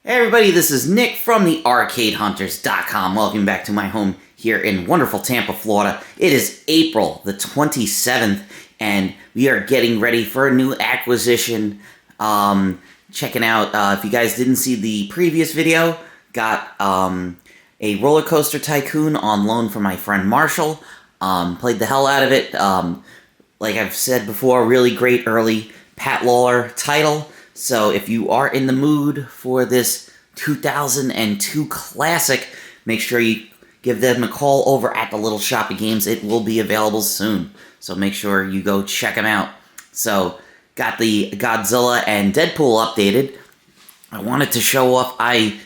Hey everybody, this is Nick from the ArcadeHunters.com. Welcome back to my home here in wonderful Tampa, Florida. It is April the 27th, and we are getting ready for a new acquisition. Checking out, if you guys didn't see the previous video, got a Roller Coaster Tycoon on loan from my friend Marshall. Played the hell out of it. Like I've said before, really great early Pat Lawler title. So if you are in the mood for this 2002 classic, make sure you give them a call over at the Little Shop of Games. It will be available soon. So make sure you go check them out. So got the Godzilla and Deadpool updated. I wanted to show off. I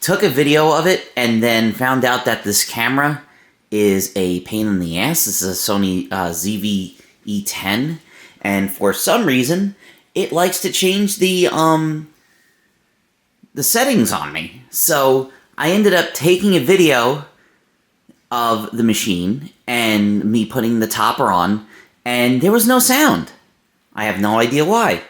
took a video of it and then found out that this camera is a pain in the ass. This is a Sony ZV-E10. And for some reason, it likes to change the settings on me. So I ended up taking a video of the machine and me putting the topper on, and there was no sound. I have no idea why.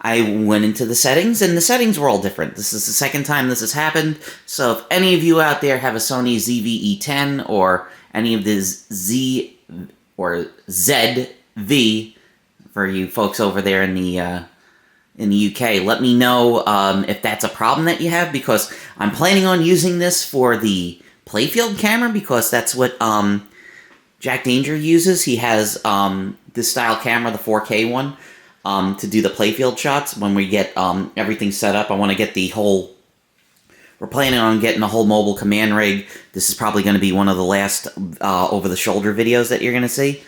I went into the settings, and the settings were all different. This is the second time this has happened, so if any of you out there have a Sony ZV-E10 or any of the Z or ZV, for you folks over there in the UK, let me know if that's a problem that you have, because I'm planning on using this for the playfield camera, because that's what Jack Danger uses. He has this style camera, the 4K one, to do the playfield shots. When we get everything set up, I want to get the whole... We're planning on getting the whole mobile command rig. This is probably going to be one of the last over-the-shoulder videos that you're going to see.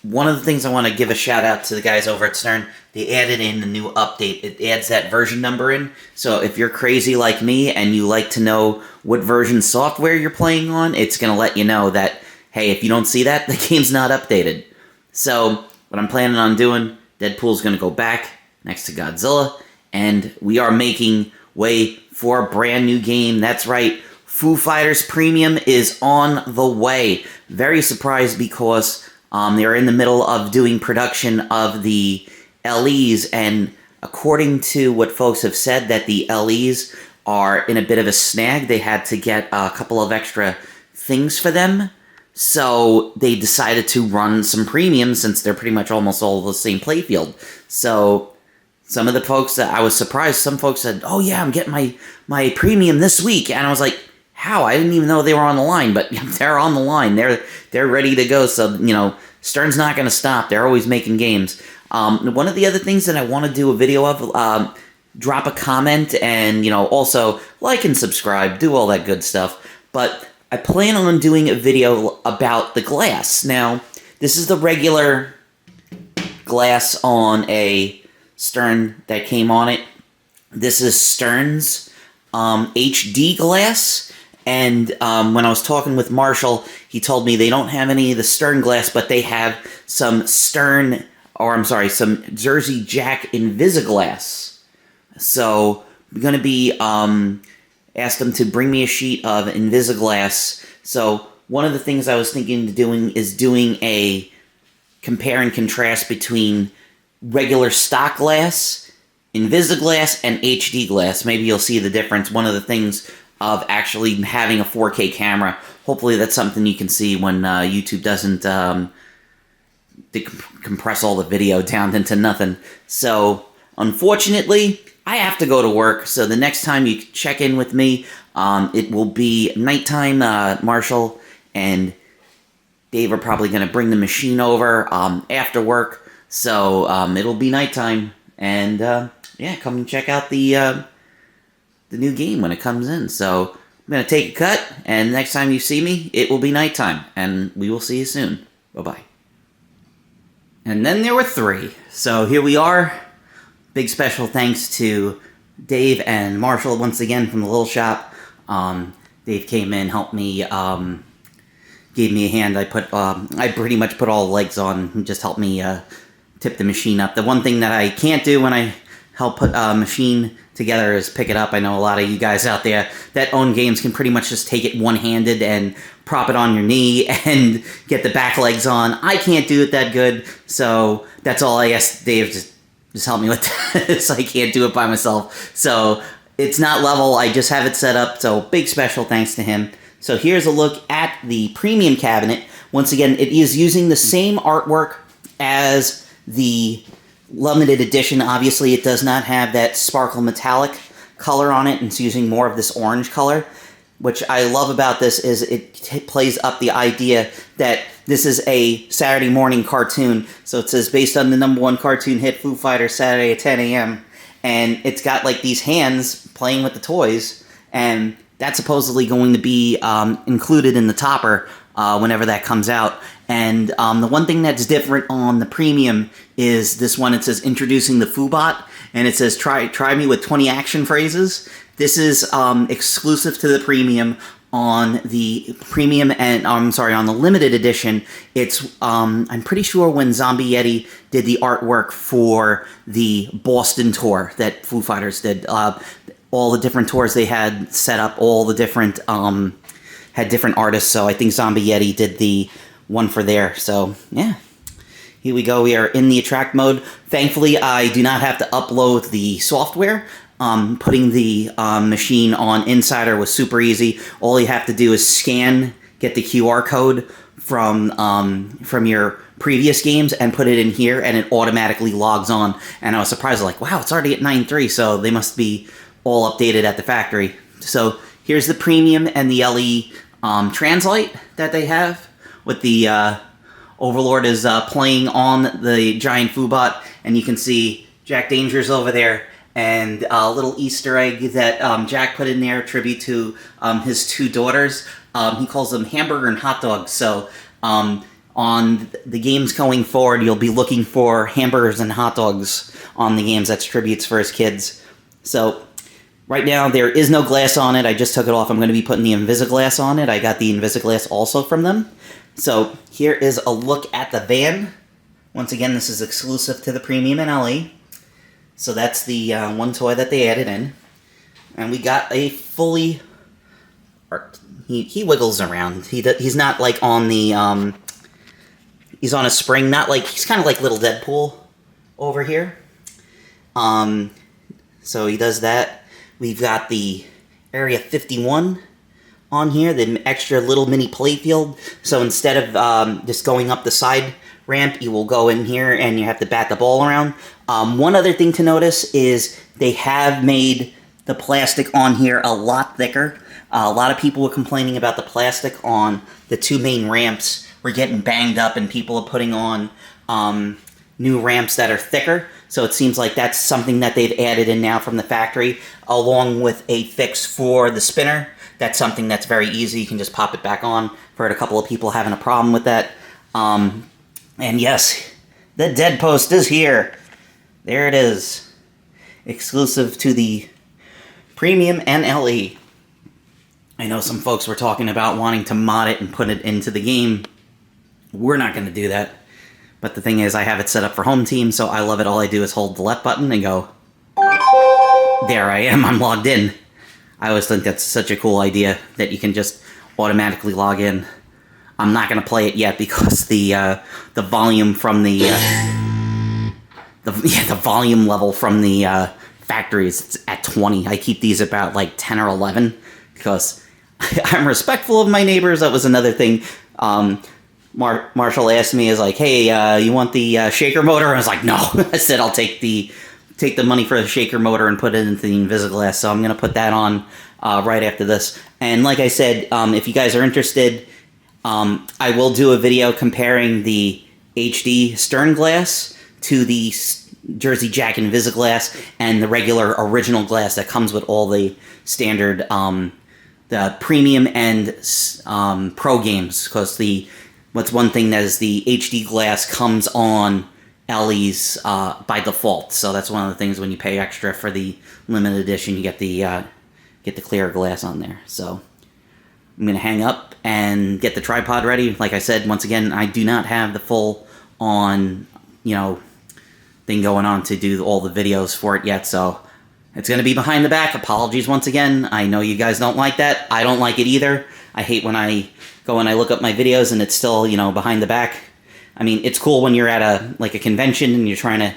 One of the things I want to give a shout out to the guys over at Stern, they added in the new update. It adds that version number in. So if you're crazy like me and you like to know what version software you're playing on, it's going to let you know that, hey, if you don't see that, the game's not updated. So what I'm planning on doing, Deadpool's going to go back next to Godzilla, and we are making way for a brand new game. That's right, Foo Fighters Premium is on the way. Very surprised because... they're in the middle of doing production of the LEs, and according to what folks have said, that the LEs are in a bit of a snag. They had to get a couple of extra things for them, so they decided to run some premium since they're pretty much almost all the same playfield. So some of the folks that I was surprised, some folks said, oh yeah, I'm getting my premium this week, and I was like, how? I didn't even know they were on the line, but they're on the line. They're ready to go. So, you know, Stern's not going to stop. They're always making games. One of the other things that I want to do a video of, drop a comment and, you know, also like and subscribe, do all that good stuff. But I plan on doing a video about the glass. Now, this is the regular glass on a Stern that came on it. This is Stern's HD glass. And when I was talking with Marshall, he told me they don't have any of the Stern glass, but they have some some Jersey Jack Invisiglass. So I'm going to be asked them to bring me a sheet of Invisiglass. So one of the things I was thinking of doing is doing a compare and contrast between regular stock glass, Invisiglass, and HD glass. Maybe you'll see the difference. One of the things of actually having a 4K camera. Hopefully that's something you can see when YouTube doesn't compress all the video down into nothing. So, unfortunately, I have to go to work, so the next time you check in with me, it will be nighttime. Marshall and Dave are probably going to bring the machine over after work, so it'll be nighttime, and yeah, come and check out the new game when it comes in. So I'm going to take a cut, and next time you see me, it will be nighttime, and we will see you soon. Bye-bye. And then there were three. So here we are. Big special thanks to Dave and Marshall once again from the Little Shop. Dave came in, helped me, gave me a hand. I pretty much put all the legs on and just helped me tip the machine up. The one thing that I can't do when I help put a machine together is pick it up. I know a lot of you guys out there that own games can pretty much just take it one-handed and prop it on your knee and get the back legs on. I can't do it that good, so that's all I asked Dave, just help me with this. I can't do it by myself. So it's not level. I just have it set up, so big special thanks to him. So here's a look at the premium cabinet. Once again, it is using the same artwork as the limited edition. Obviously, it does not have that sparkle metallic color on it, and it's using more of this orange color. Which I love about this is it plays up the idea that this is a Saturday morning cartoon. So it says, based on the #1 cartoon hit Foo Fighters Saturday at 10 a.m. And it's got like these hands playing with the toys, and that's supposedly going to be included in the topper whenever that comes out. And the one thing that's different on the premium is this one. It says, introducing the Foobot, and it says, try me with 20 action phrases. This is exclusive to the premium. On the premium and on the limited edition, it's I'm pretty sure when Zombie Yeti did the artwork for the Boston tour that Foo Fighters did, all the different tours they had set up, all the different had different artists. So I think Zombie Yeti did the one for there. So yeah, here we go. We are in the attract mode. Thankfully, I do not have to upload the software. Putting the machine on Insider was super easy. All you have to do is scan, get the QR code from your previous games, and put it in here, and it automatically logs on. And I was surprised, like, wow, it's already at 9.3, so they must be all updated at the factory. So here's the premium and the LE translite that they have, with the Overlord is playing on the giant Foobot, and you can see Jack Danger's over there. And a little Easter egg that Jack put in there, tribute to his 2 daughters. He calls them hamburger and hot dogs. So on the games going forward, you'll be looking for hamburgers and hot dogs on the games. That's tributes for his kids. So right now, there is no glass on it. I just took it off. I'm going to be putting the Invisiglass on it. I got the Invisiglass also from them. So here is a look at the van. Once again, this is exclusive to the premium and LE. So that's the one toy that they added in. And we got a fully... He wiggles around. He's not like on the... he's on a spring. Not like... He's kind of like little Deadpool over here. So he does that. We've got the Area 51 on here. The extra little mini playfield. So instead of just going up the side ramp, you will go in here and you have to bat the ball around. One other thing to notice is they have made the plastic on here a lot thicker. A lot of people were complaining about the plastic on the 2 main ramps were getting banged up, and people are putting on new ramps that are thicker. So it seems like that's something that they've added in now from the factory, along with a fix for the spinner. That's something that's very easy. You can just pop it back on. I've heard a couple of people having a problem with that. And yes, the dead post is here. There it is. Exclusive to the premium and LE. I know some folks were talking about wanting to mod it and put it into the game. We're not going to do that. But the thing is, I have it set up for home team, so I love it. All I do is hold the left button and go, there I am, I'm logged in. I always think that's such a cool idea that you can just automatically log in. I'm not going to play it yet because the volume from the volume level from the factory is at 20. I keep these about like 10 or 11 because I'm respectful of my neighbors. That was another thing. Marshall asked me, is like, hey, you want the shaker motor? And I was like, no. I said I'll take the money for the shaker motor and put it into the Invisiglass. So I'm going to put that on right after this. And like I said, if you guys are interested, I will do a video comparing the HD Stern glass to the Jersey Jack Invisiglass and the regular original glass that comes with all the standard the premium and pro games. Because what's one thing that is the HD glass comes on LEs by default. So that's one of the things when you pay extra for the limited edition, you get the clear glass on there. So I'm going to hang up and get the tripod ready. Like I said, once again, I do not have the full on, thing going on to do all the videos for it yet. So it's going to be behind the back. Apologies once again. I know you guys don't like that. I don't like it either. I hate when I go and I look up my videos and it's still, behind the back. I mean, it's cool when you're at a convention and you're trying to,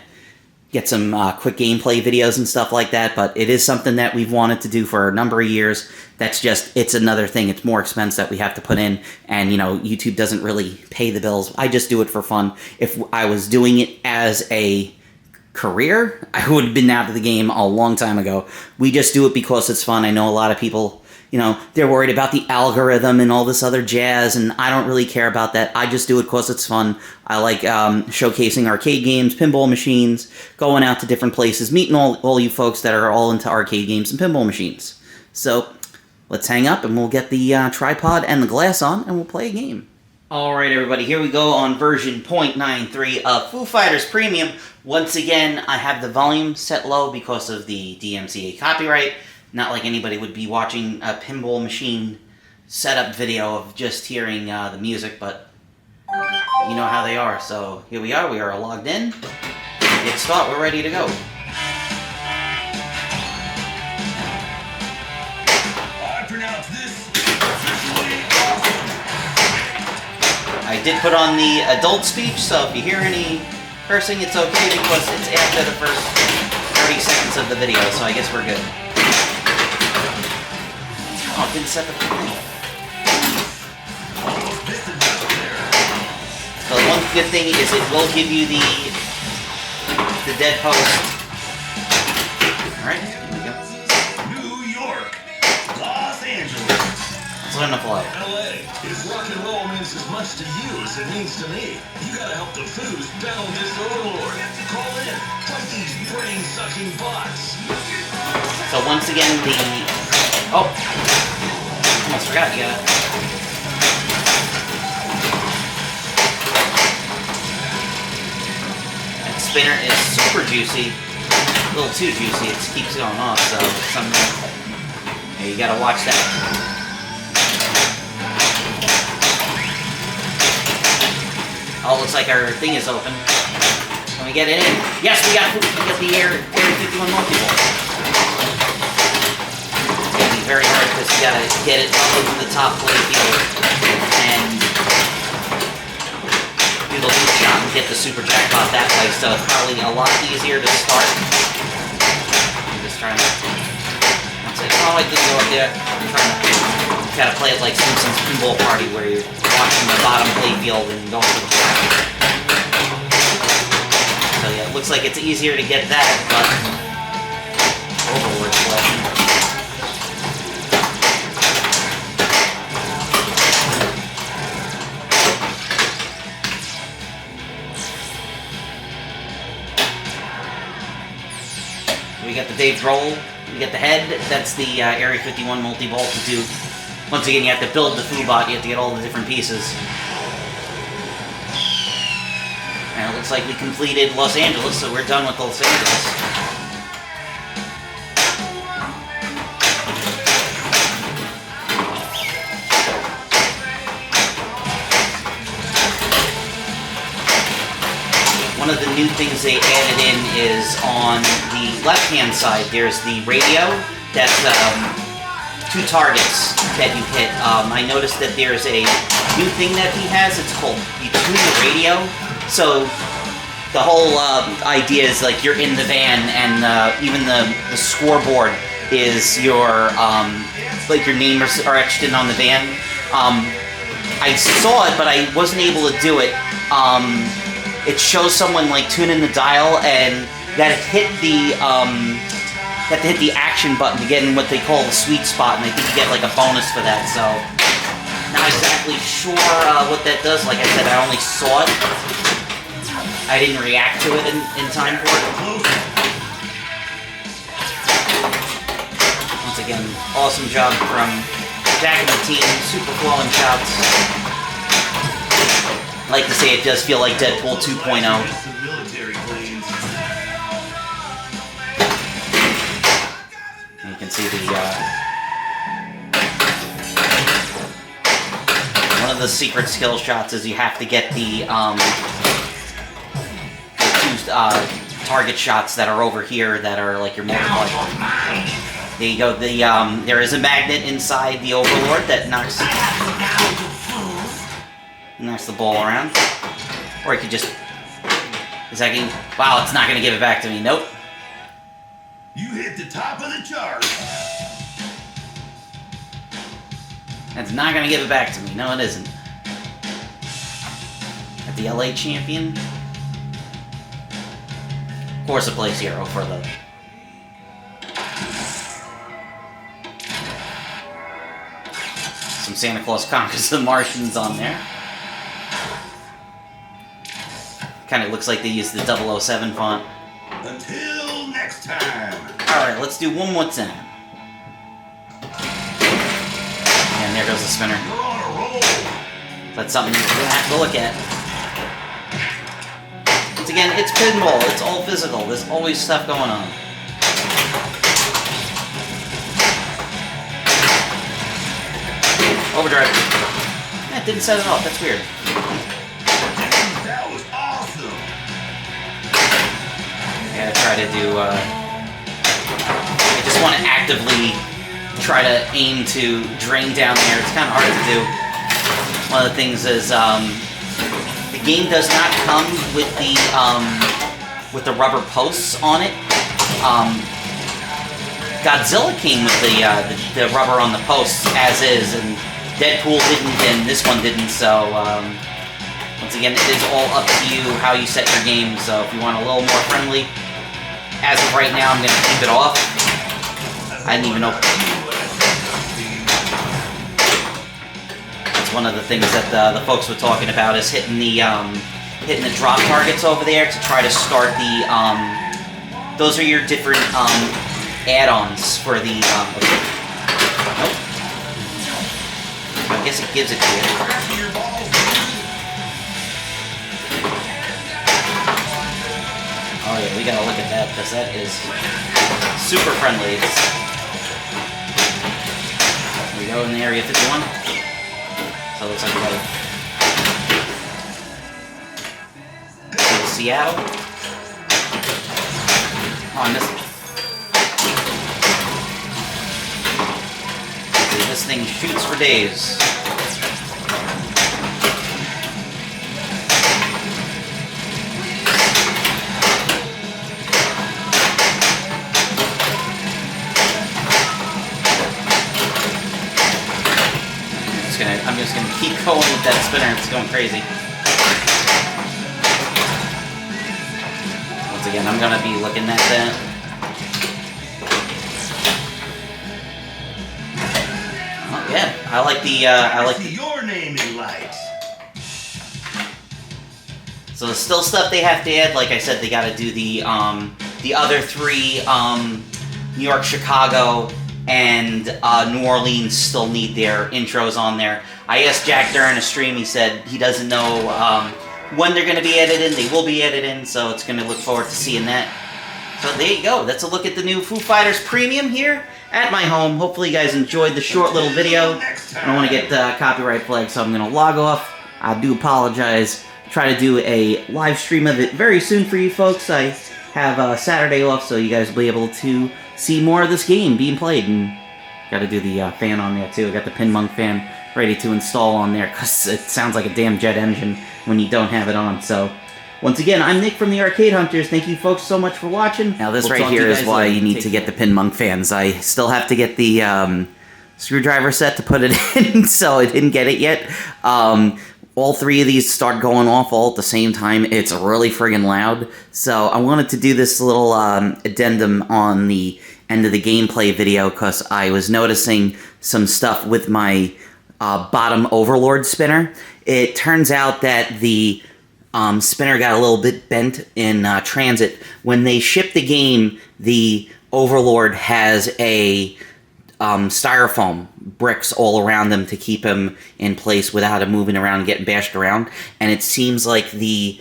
get some quick gameplay videos and stuff like that, but it is something that we've wanted to do for a number of years. That's just, it's another thing. It's more expense that we have to put in, and, you know, YouTube doesn't really pay the bills. I just do it for fun. If I was doing it as a career, I would have been out of the game a long time ago. We just do it because it's fun. I know a lot of people, you know, they're worried about the algorithm and all this other jazz, and I don't really care about that. I just do it because it's fun. I like showcasing arcade games, pinball machines, going out to different places, meeting all you folks that are all into arcade games and pinball machines. So, let's hang up and we'll get the tripod and the glass on and we'll play a game. Alright everybody, here we go on version 0.93 of Foo Fighters Premium. Once again, I have the volume set low because of the DMCA copyright. Not like anybody would be watching a pinball machine setup video of just hearing the music, but you know how they are. So here we are logged in. Get started, we're ready to go. I pronounce this officially awesome. I did put on the adult speech, so if you hear any cursing, it's okay because it's after the first 30 seconds of the video, so I guess we're good. Oh, it didn't set the thing. So the one good thing is it will give you the dead post. Alright, here we go. New York, Los Angeles. Let's learn to fly. LA. If rock and roll means as much to you as it means to me, you gotta help the Foos battle this Overlord. Call in. Fight these brain-sucking bots. So once again, the... Oh! Almost forgot, you gotta... That spinner is super juicy. A little too juicy, it keeps going off, so yeah, you gotta watch that. Oh, looks like our thing is open. Can we get it in? Yes, we got the Area 51 multi-ball. It's gonna be very hard because you gotta get it up into the top playfield and do the loop shot and get the super jackpot that way. So it's probably a lot easier to start. I'm just trying to. Oh, I didn't go up there. I'm trying to gotta play it like Simpsons Pinball Party, where you're watching the bottom playfield and going to the top. So yeah, it looks like it's easier to get that, but Overlord collection. We got the Dave's roll. We get the head. That's the Area 51 multi-ball to do. Once again, you have to build the Foobot. You have to get all the different pieces. And it looks like we completed Los Angeles, so we're done with Los Angeles. One of the new things they added in is on the left-hand side, there's the radio. That's 2 targets that you hit. I noticed that there's a new thing that he has. It's called, you tune the radio. So the whole idea is like you're in the van, and even the scoreboard is your like your name are etched in on the van. I saw it, but I wasn't able to do it. It shows someone like tuning the dial, and that hit the action button to get in what they call the sweet spot, and I think you get like a bonus for that. So not exactly sure what that does. Like I said, I only saw it. I didn't react to it in time for it. Once again, awesome job from Jack and the team. Super flowing shots. I like to say it does feel like Deadpool 2.0. You can see the one of the secret skill shots is you have to get the 2 target shots that are over here that are like your multiplier. There you go. There is a magnet inside the Overlord that knocks the ball around, or you could just Is that game? Wow, it's not gonna give it back to me. Nope. You hit the top of the chart. That's not gonna give it back to me. No, it isn't. At the LA champion. Of course, it plays hero for the. Some Santa Claus Conquers the Martians on there. Kind of looks like they used the 007 font. Until next time. Alright, let's do one more time. And there goes the spinner. You're on a roll. That's something you're gonna have to look at. Once again, it's pinball. It's all physical. There's always stuff going on. Overdrive. That didn't set it off. That's weird. That was awesome. I gotta try to do, I just want to actively try to aim to drain down there. It's kind of hard to do. One of the things is, the game does not come with the rubber posts on it. Godzilla came with the rubber on the posts as is, and Deadpool didn't, and this one didn't, so, once again, it is all up to you how you set your game, so if you want a little more friendly, as of right now, I'm going to keep it off. I didn't even know. That's one of the things that the folks were talking about, is hitting the drop targets over there to try to start the, those are your different, add-ons for the, nope. I guess it gives it to you. Oh yeah, we gotta look at that, because that is super friendly. Here we go in the area 51. So it looks like we gotta go to Seattle. Oh, I missed it. This thing shoots for days. I'm just gonna keep going with that spinner. It's going crazy. Once again, I'm gonna be looking at that. Oh, yeah, I like the your name in lights. So there's still stuff they have to add. Like I said, they got to do the other three, New York, Chicago, and New Orleans still need their intros on there. I asked Jack during a stream. He said he doesn't know when they're going to be added in. They will be added in, so it's going to look forward to seeing that. So there you go. That's a look at the new Foo Fighters Premium here at my home. Hopefully you guys enjoyed the short little video. I don't want to get copyright flagged, so I'm going to log off. I do apologize. Try to do a live stream of it very soon for you folks. I have Saturday off, so you guys will be able to see more of this game being played. And got to do the fan on there too. I got the Pinmonk fan ready to install on there, because it sounds like a damn jet engine when you don't have it on. So once again, I'm Nick from the Arcade Hunters. Thank you folks so much for watching. Now this right here is why you need to get the Pinmonk fans. I still have to get the screwdriver set to put it in, so I didn't get it yet. All three of these start going off all at the same time. It's really friggin' loud. So I wanted to do this little addendum on the end of the gameplay video, because I was noticing some stuff with my bottom Overlord spinner. It turns out that the spinner got a little bit bent in transit. When they ship the game, the Overlord has a styrofoam bricks all around them to keep him in place without him moving around and getting bashed around. And it seems like the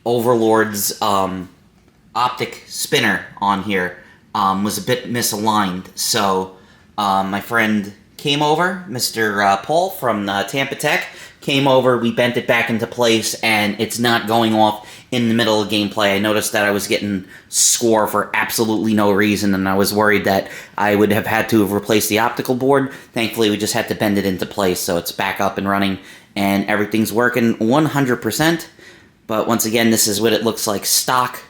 Overlord's optic spinner on here was a bit misaligned. So my friend came over, Mr. Paul from Tampa Tech, came over, we bent it back into place, and it's not going off in the middle of gameplay. I noticed that I was getting score for absolutely no reason, and I was worried that I would have had to have replaced the optical board. Thankfully, we just had to bend it into place, so it's back up and running, and everything's working 100%. But once again, this is what it looks like stock.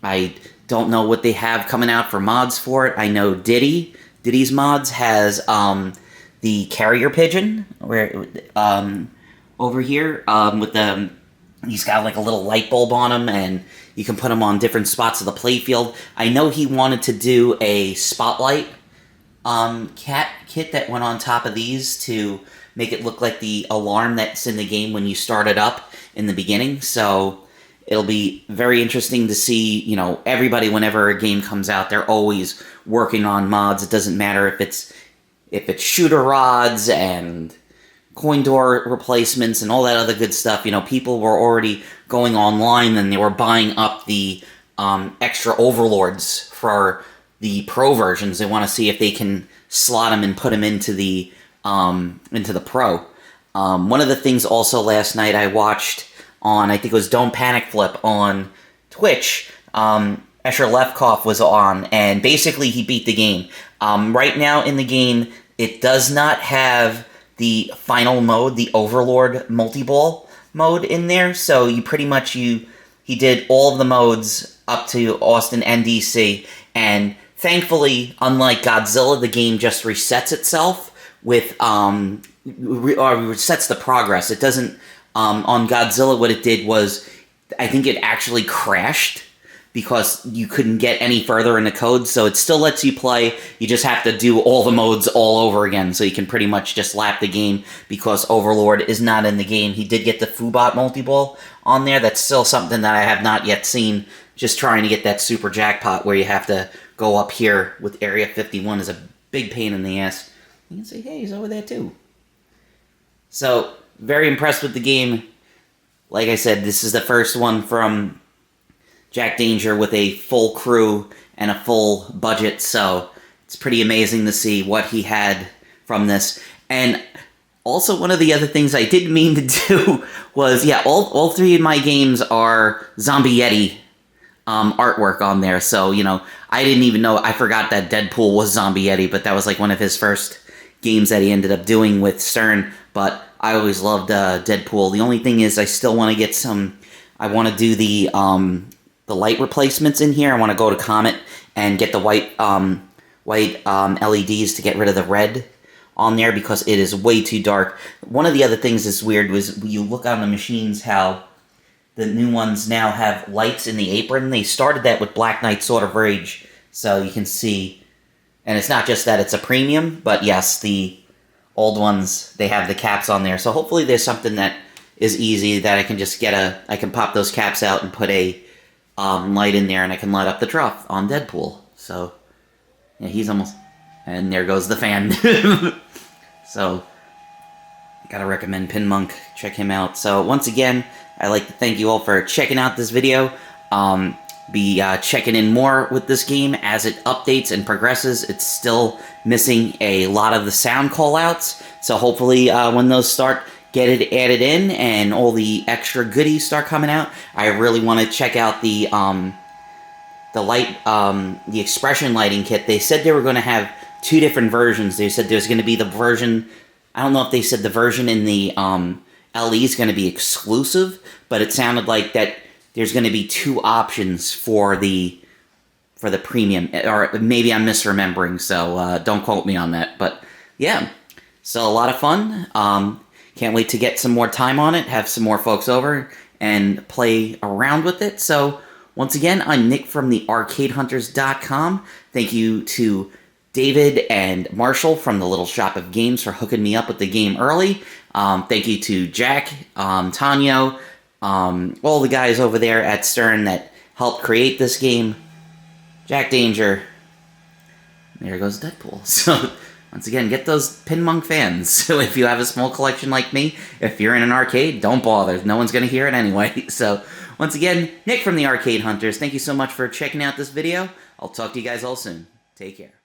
I don't know what they have coming out for mods for it. I know Diddy's mods has the carrier pigeon, where over here with the, he's got like a little light bulb on him, and you can put him on different spots of the playfield. I know he wanted to do a spotlight cat kit that went on top of these to make it look like the alarm that's in the game when you start it up in the beginning. So it'll be very interesting to see, you know, everybody, whenever a game comes out, they're always working on mods. It doesn't matter if it's shooter rods and coin door replacements and all that other good stuff. You know, people were already going online and they were buying up the extra overlords for the pro versions. They want to see if they can slot them and put them into the pro. One of the things also last night I watched on, I think it was Don't Panic Flip on Twitch, Escher Lefkoff was on, and basically he beat the game. Right now in the game, it does not have the final mode, the Overlord multi-ball mode in there, so you pretty much, he did all of the modes up to Austin and DC, and thankfully, unlike Godzilla, the game just resets itself with, or resets the progress. It doesn't, on Godzilla, what it did was, I think it actually crashed because you couldn't get any further in the code, so it still lets you play. You just have to do all the modes all over again, so you can pretty much just lap the game because Overlord is not in the game. He did get the Foobot multi-ball on there. That's still something that I have not yet seen. Just trying to get that super jackpot where you have to go up here with Area 51 is a big pain in the ass. You can say, hey, he's over there too. So, very impressed with the game. Like I said, this is the first one from Jack Danger with a full crew and a full budget, so it's pretty amazing to see what he had from this. And also, one of the other things I didn't mean to do was, yeah, all three of my games are Zombie Yeti artwork on there, so, you know, I didn't even know, I forgot that Deadpool was Zombie Yeti, but that was like one of his first games that he ended up doing with Stern, but I always loved Deadpool. The only thing is I still want to get some, I want to do the light replacements in here. I want to go to Comet and get the white LEDs to get rid of the red on there because it is way too dark. One of the other things that's weird was you look on the machines how the new ones now have lights in the apron. They started that with Black Knight Sword of Rage, so you can see, and it's not just that it's a premium, but yes, the old ones, they have the caps on there. So hopefully there's something that is easy that I can just get I can pop those caps out and put a light in there, and I can light up the trough on Deadpool. So, yeah, he's almost, and there goes the fan. So, gotta recommend PinMonk, check him out. So, once again, I'd like to thank you all for checking out this video. Be checking in more with this game as it updates and progresses. It's still missing a lot of the sound callouts, so hopefully when those start, get it added in and all the extra goodies start coming out. I really want to check out the expression lighting kit. They said they were going to have two different versions. They said there's going to be the version, I don't know if they said the version in the LE is going to be exclusive, but it sounded like that there's going to be two options for the premium, or maybe I'm misremembering, so don't quote me on that. But yeah, so a lot of fun. Can't wait to get some more time on it, have some more folks over, and play around with it. So, once again, I'm Nick from the ArcadeHunters.com. Thank you to David and Marshall from the Little Shop of Games for hooking me up with the game early. Thank you to Jack, Tanyo, all the guys over there at Stern that helped create this game. Jack Danger. There goes Deadpool. So, once again, get those PinMonk fans. So if you have a small collection like me, if you're in an arcade, don't bother. No one's going to hear it anyway. So, once again, Nick from the Arcade Hunters, thank you so much for checking out this video. I'll talk to you guys all soon. Take care.